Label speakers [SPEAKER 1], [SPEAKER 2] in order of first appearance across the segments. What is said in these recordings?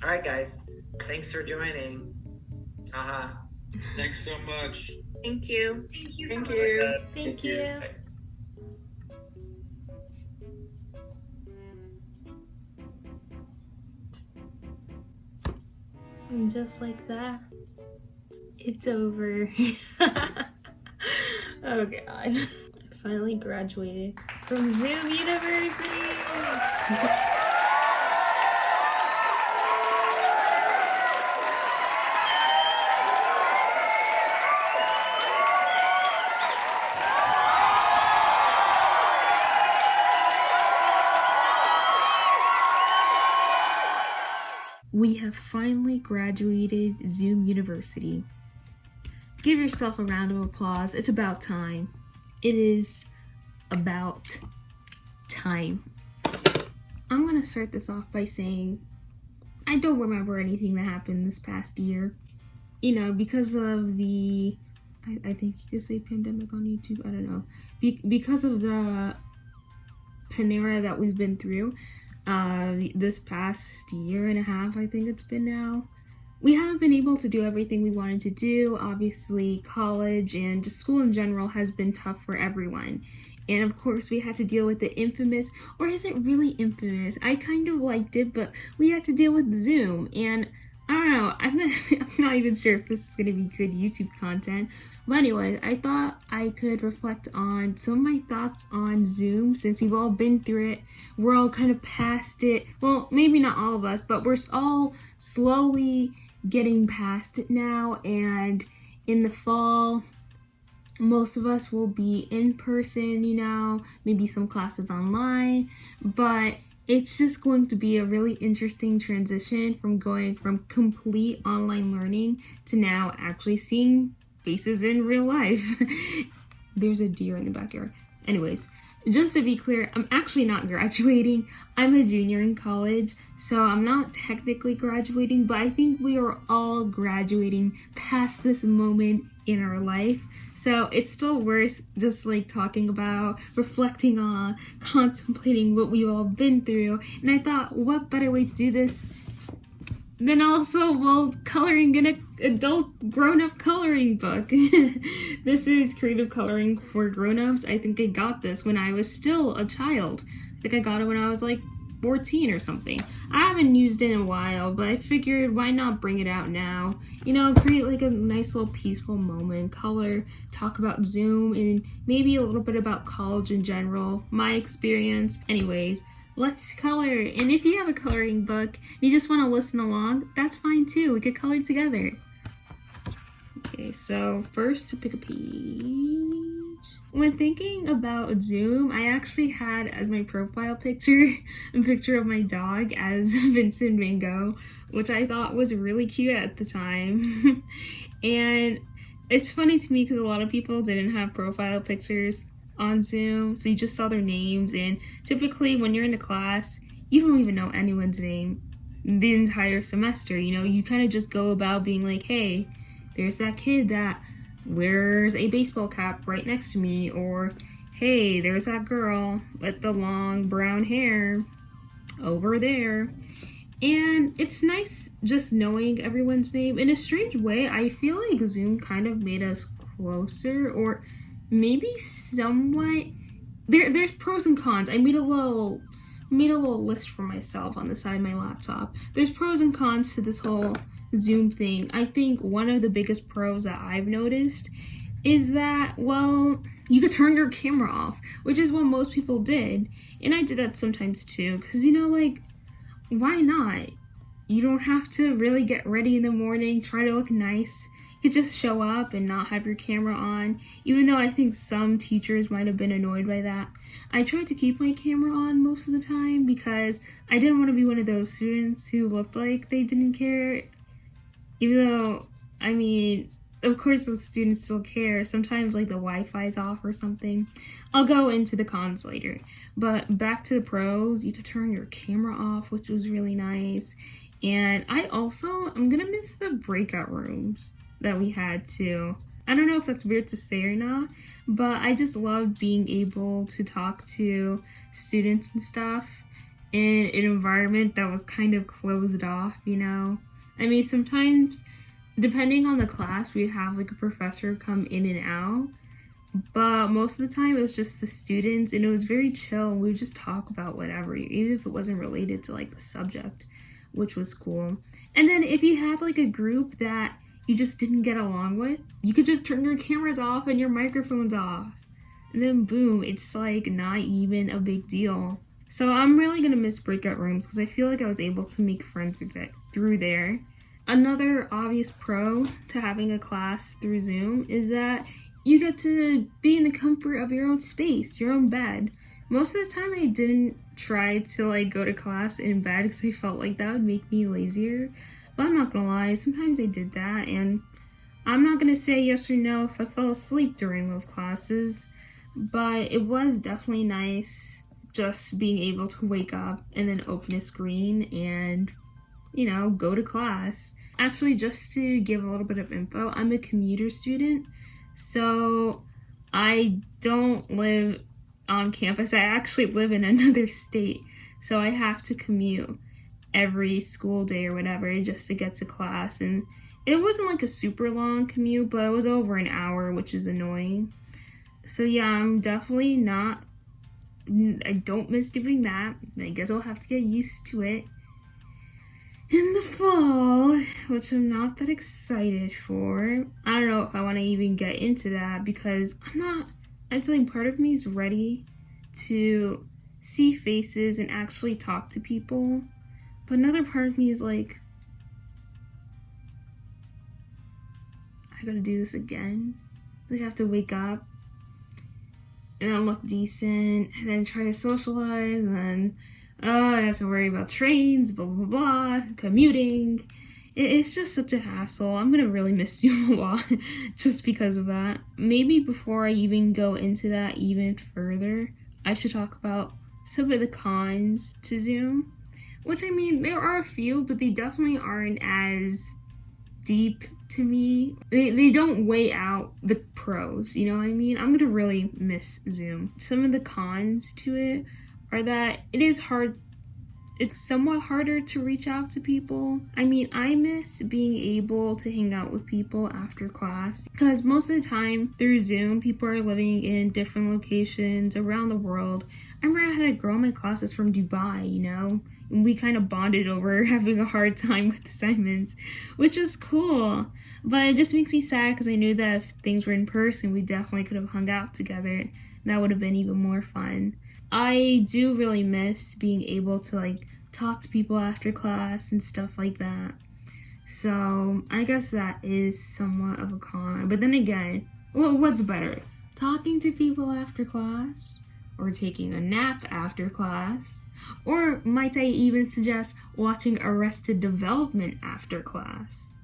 [SPEAKER 1] All right, guys. Thanks for joining.
[SPEAKER 2] Thanks so much.
[SPEAKER 3] Thank you.
[SPEAKER 4] Thank you.
[SPEAKER 5] Thank you. And just like that, it's over. Oh god. I finally graduated from Zoom University. We have finally graduated Zoom University. Give yourself a round of applause. It's about time. It is about time. I'm gonna start this off by saying I don't remember anything that happened this past year. You know, because of the, I think you could say pandemic on YouTube, I don't know. Because of the Panera that we've been through, this past year and a half, I think it's been now, we haven't been able to do everything we wanted to do. Obviously, college and just school in general has been tough for everyone. And of course, we had to deal with the infamous, or is it really infamous? I kind of liked it, but we had to deal with Zoom. And I don't know, I'm not even sure if this is going to be good YouTube content. But anyway, I thought I could reflect on some of my thoughts on Zoom since we've all been through it. We're all kind of past it. Well, maybe not all of us, but we're all slowly getting past it now. And in the fall, most of us will be in person, you know, maybe some classes online. But it's just going to be a really interesting transition from going from complete online learning to now actually seeing faces in real life. There's a deer in the backyard. Anyways, just to be clear, I'm actually not graduating. I'm a junior in college, so I'm not technically graduating, but I think we are all graduating past this moment in our life. So it's still worth just like talking about, reflecting on, contemplating what we've all been through. And I thought, what better way to do this than also while coloring in an adult grown-up coloring book. This is creative coloring for grown-ups. I think I got this when I was still a child. I think I got it when I was like 14 or something. I haven't used it in a while, but I figured why not bring it out now? You know, create like a nice little peaceful moment, color, talk about Zoom, and maybe a little bit about college in general, my experience. Anyways, let's color. And if you have a coloring book and you just want to listen along, that's fine too. We could color together. Okay, so first to pick a page. When thinking about Zoom, I actually had as my profile picture a picture of my dog as Vincent Mingo, which I thought was really cute at the time. And it's funny to me because a lot of people didn't have profile pictures on Zoom, so you just saw their names, and typically when you're in a class, you don't even know anyone's name the entire semester. You know, you kind of just go about being like, hey, there's that kid that wears a baseball cap right next to me, or hey, there's that girl with the long brown hair over there. And it's nice just knowing everyone's name. In a strange way, I feel like Zoom kind of made us closer, or maybe somewhat. There's pros and cons. I made a little list for myself on the side of my laptop. There's pros and cons to this whole Zoom thing. I think one of the biggest pros that I've noticed is that, well, you could turn your camera off, which is what most people did. And I did that sometimes too, because, you know, like, why not? You don't have to really get ready in the morning, try to look nice. You could just show up and not have your camera on, even though I think some teachers might have been annoyed by that. I tried to keep my camera on most of the time because I didn't want to be one of those students who looked like they didn't care. Even though, I mean, of course those students still care. Sometimes like the Wi-Fi's off or something. I'll go into the cons later. But back to the pros, you could turn your camera off, which was really nice. And I'm gonna miss the breakout rooms that we had too. I don't know if that's weird to say or not, but I just love being able to talk to students and stuff. in an environment that was kind of closed off, you know? I mean, sometimes, depending on the class, we'd have like a professor come in and out, but most of the time it was just the students, and it was very chill. We would just talk about whatever, even if it wasn't related to like the subject, which was cool. And then if you had like a group that you just didn't get along with, you could just turn your cameras off and your microphones off. And then boom, it's like not even a big deal. So I'm really gonna miss breakout rooms because I feel like I was able to make friends through there. Another obvious pro to having a class through Zoom is that you get to be in the comfort of your own space, your own bed. Most of the time I didn't try to like go to class in bed because I felt like that would make me lazier. But I'm not gonna lie, sometimes I did that, and I'm not gonna say yes or no if I fell asleep during those classes, but it was definitely nice just being able to wake up and then open a screen and, you know, go to class. Actually, just to give a little bit of info, I'm a commuter student, so I don't live on campus. I actually live in another state, so I have to commute every school day or whatever just to get to class. And it wasn't like a super long commute, but it was over an hour, which is annoying. So yeah, I'm definitely not, I don't miss doing that. I guess I'll have to get used to it in the fall, which I'm not that excited for. I don't know if I want to even get into that because it's like part of me is ready to see faces and actually talk to people. But another part of me is like, I gotta do this again. Like, I have to wake up and then look decent and then try to socialize and then I have to worry about trains, blah, blah, blah, commuting. It's just such a hassle. I'm gonna really miss Zoom a lot just because of that. Maybe before I even go into that even further, I should talk about some of the cons to Zoom. Which, I mean, there are a few, but they definitely aren't as deep to me. They don't weigh out the pros, you know what I mean? I'm gonna really miss Zoom. Some of the cons to it are that it is hard. It's somewhat harder to reach out to people. I mean, I miss being able to hang out with people after class because most of the time through Zoom, people are living in different locations around the world. I remember I had a girl in my classes from Dubai, you know? And we kind of bonded over having a hard time with assignments, which is cool. But it just makes me sad because I knew that if things were in person, we definitely could have hung out together. And that would have been even more fun. I do really miss being able to like talk to people after class and stuff like that. So I guess that is somewhat of a con. But then again, what's better? Talking to people after class? Or taking a nap after class? Or might I even suggest watching Arrested Development after class?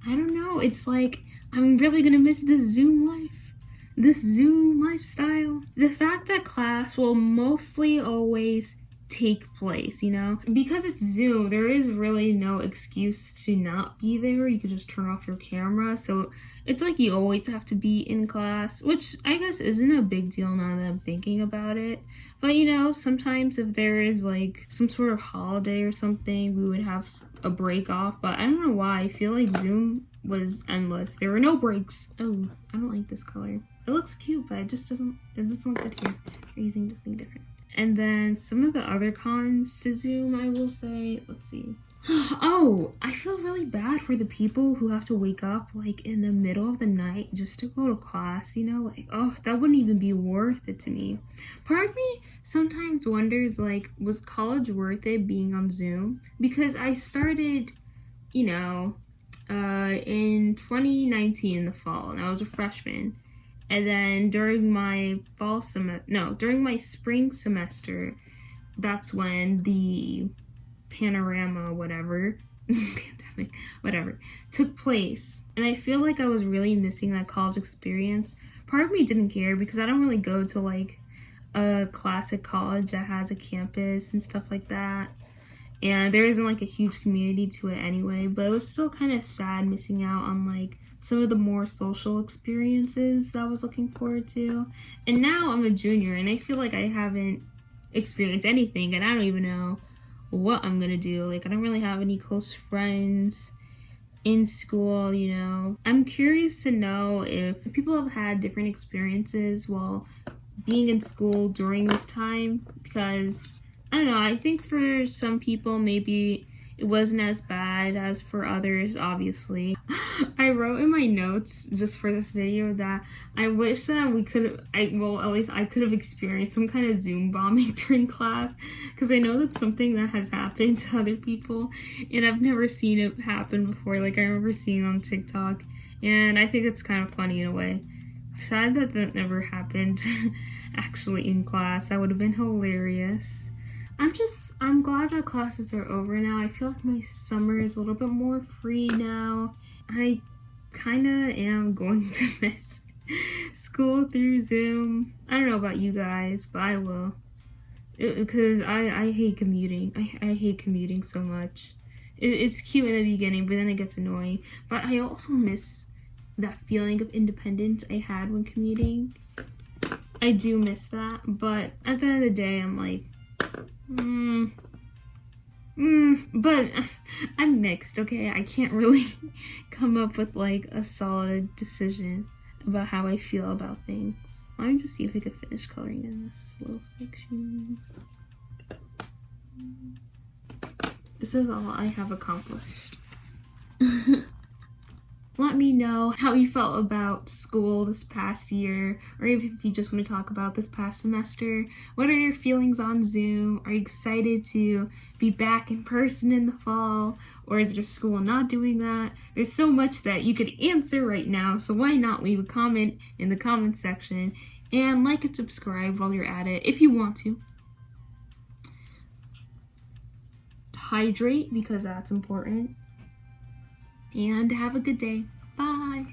[SPEAKER 5] I don't know. It's like, I'm really gonna miss this Zoom life. This Zoom lifestyle. The fact that class will mostly always take place, you know? Because it's Zoom, there is really no excuse to not be there. You could just turn off your camera. So it's like you always have to be in class, which I guess isn't a big deal now that I'm thinking about it. But you know, sometimes if there is like some sort of holiday or something, we would have a break off. But I don't know why. I feel like Zoom was endless. There were no breaks. Oh, I don't like this color. It looks cute, but it doesn't look good here. We're using something different. And then some of the other cons to Zoom, I will say, let's see. Oh, I feel really bad for the people who have to wake up like in the middle of the night just to go to class, you know? Like, oh, that wouldn't even be worth it to me. Part of me sometimes wonders, like, was college worth it being on Zoom? Because I started, you know, in 2019 in the fall, and I was a freshman. And then during my during my spring semester, that's when the pandemic, whatever, took place. And I feel like I was really missing that college experience. Part of me didn't care because I don't really go to like a classic college that has a campus and stuff like that. And there isn't like a huge community to it anyway, but it was still kind of sad missing out on like some of the more social experiences that I was looking forward to. And now I'm a junior and I feel like I haven't experience anything, and I don't even know what I'm gonna do. Like, I don't really have any close friends in school, you know. I'm curious to know if people have had different experiences while being in school during this time, because I don't know, I think for some people maybe it wasn't as bad as for others, obviously. I wrote in my notes just for this video that I wish that we could, well, at least I could have experienced some kind of Zoom bombing during class, because I know that's something that has happened to other people, and I've never seen it happen before. Like, I remember seeing it on TikTok, and I think it's kind of funny in a way. Sad that that never happened actually in class. That would have been hilarious. I'm glad that classes are over now. I feel like my summer is a little bit more free now. I kind of am going to miss school through Zoom. I don't know about you guys, but I will. Because I hate commuting. I hate commuting so much. It's cute in the beginning, but then it gets annoying. But I also miss that feeling of independence I had when commuting. I do miss that, but at the end of the day, I'm like, but I'm mixed, okay? I can't really come up with like a solid decision about how I feel about things. Let me just see if I could finish coloring in this little section. This is all I have accomplished. Let me know how you felt about school this past year, or even if you just want to talk about this past semester. What are your feelings on Zoom? Are you excited to be back in person in the fall, or is your school not doing that? There's so much that you could answer right now, so why not leave a comment in the comment section, and like and subscribe while you're at it if you want to. Hydrate, because that's important. And have a good day. Bye.